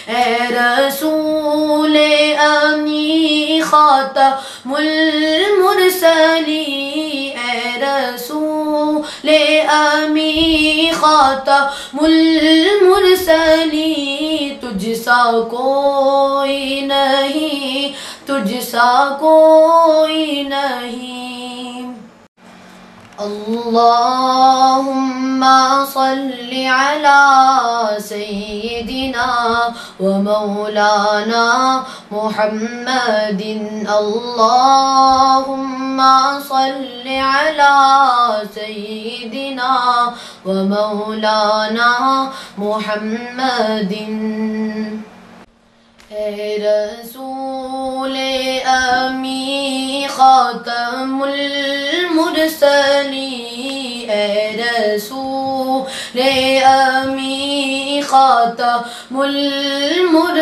اے رسول امی خاتم المرسلین، اے رسول امی خاتم المرسلین، تجھ سا کوئی نہیں، تجھ سا کوئی نہیں۔ اللہم صل علی سیدنا و مولانا محمد، اللہم صل علی سیدنا و مولانا محمد۔ اے رسول امی خاتم المرسلین، اے رسول امی خاتم المرسلین،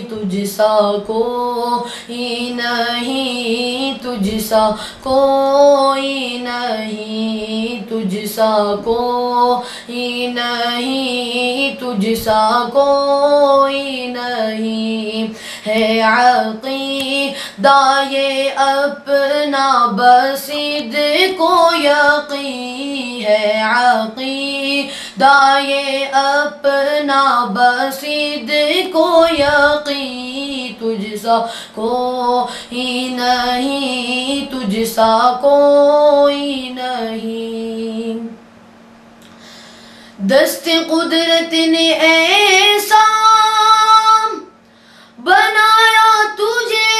تجھ سا کوئی نہیں، تجھ سا کوئی نہیں، تجھ سا کوئی نہیں، تجھ سا کوئی نہیں۔ ہے عقیدہ یہ اپنا بصدق و یقین، ہے عقیدہ یہ اپنا بصدق و یقین، تجھ سا کوئی نہیں، تجھ سا کوئی نہیں۔ دست قدرت نے ایسا بنایا تجھے،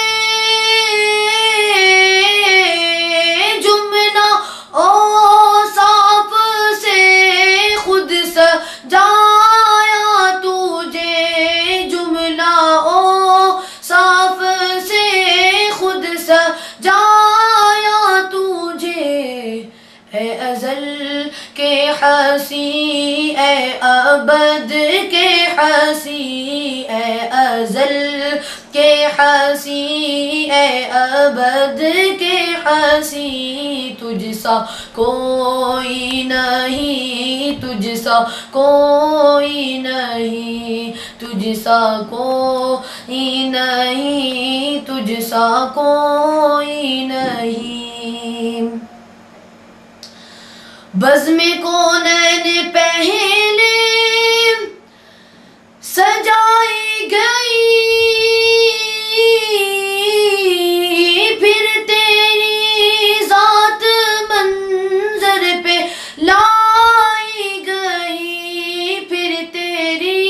جملہ اوصاف سے خود سجایا تجھے، جملہ اوصاف سے خود سجایا تجھے، اے ازل کے حسین، اے ابد کے حسین، اے ازل کے حسین، اے ابد کے حسین، تجھ سا کوئی نہیں، تجھ سا کوئی نہیں، تجھ سا کوئی نہیں، تجھ سا کوئی نہیں۔ بزم کونین پہلے سجائی گئی، پھر تیری ذات منظر پہ لائی گئی، پھر تیری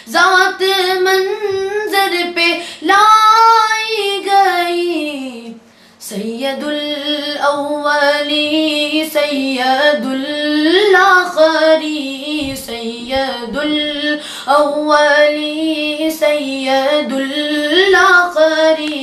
ذات منظر پہ لائی گئی۔ سید الاولی سید الاخری، سید الاولی سید الاخری،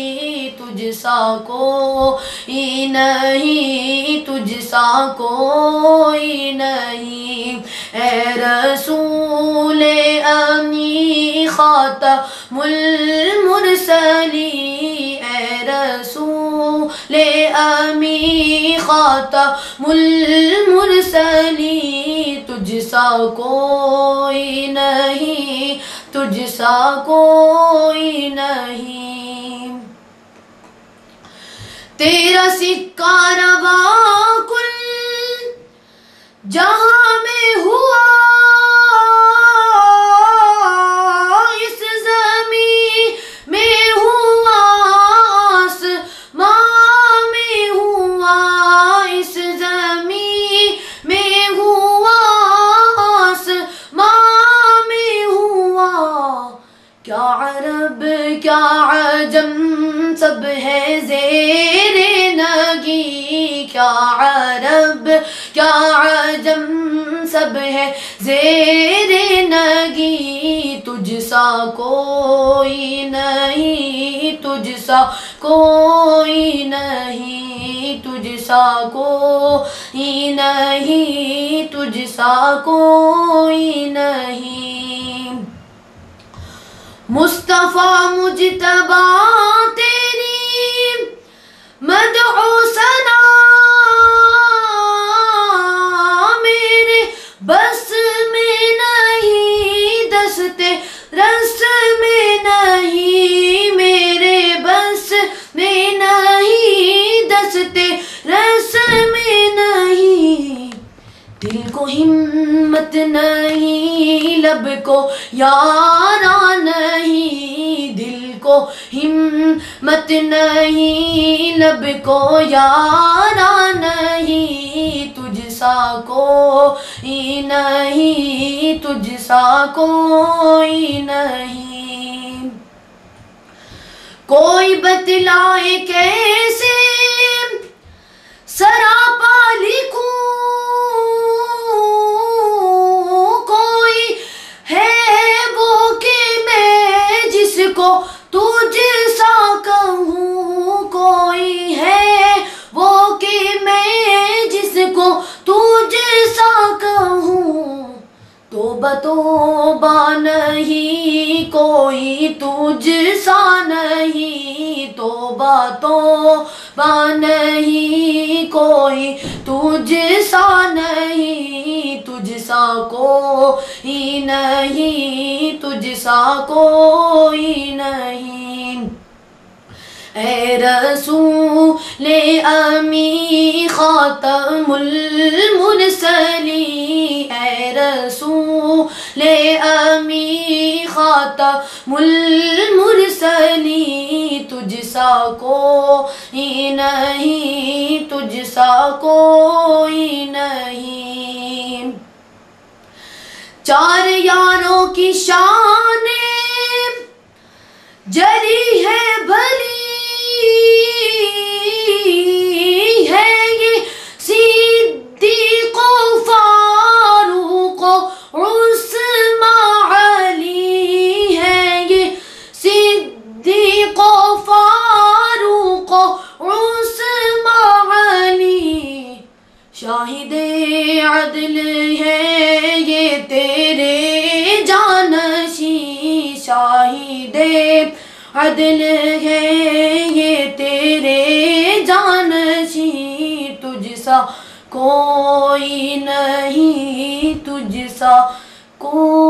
تجھ سا کوئی نہیں، تجھ سا کوئی نہیں۔ اے رسول امی خاتم المرسلین، اے رسول امی خاتم المرسلین، تجھ سا کوئی نہیں، تجھ سا کوئی نہیں۔ تیرا سکہ روا کل جہاں میں ہوا، اس زمین میں ہوا، آسمان میں ہوا، اس زمین میں ہوا، آسمان میں ہوا۔ کیا عرب کیا عجم سب ہے زیر نگی، کیا عرب کیا عجم سب ہے زیر نگی، تجھ سا کوئی نہیں، تجھ سا کوئی نہیں، تجھ سا کوئی نہیں، تجھ سا کوئی نہیں۔ مصطفیٰ مجتبی تیری مدح و ثنا میرے بس میں نہیں، دست رس میں نہیں، میرے بس میں نہیں، دستے رس میں نہیں، دل کو ہمت نہیں، لب کو یارا نہیں، دل کو ہمت نہیں، لب کو یارا نہیں، تجھ سا کوئی نہیں، تجھ سا کوئی نہیں، کوئی بتلائے کیسے سراپا لکھوں، کوئی ہے وہ کہ میں جس کو تجھ سا کہوں، کوئی ہے وہ کہ میں جس کو تجھ سا کہوں، توبہ توبہ نہیں کوئی تجھ سا نہیں، توبہ توبہ نہیں کوئی تجھ سا نہیں، تجھ سا کوئی نہیں، تجھ سا کوئی نہیں، اے رسول امی خاتم المرسلین، اے رسول امی خاتم المرسلین، تجھ سا کوئی نہیں، تجھ سا کوئی نہیں، چار یاروں کی شان جری ہے بھلی ہے، یہ صدیق و فاروق و عثمان علی ہے، یہ صدیق و فاروق و عثمان علی، شاہد عدل ہے یہ تیرے جانشین، شاہد عدل ہے یہ تیرے جانشین، تجھ سا کوئی نہیں، تجھ سا کوئی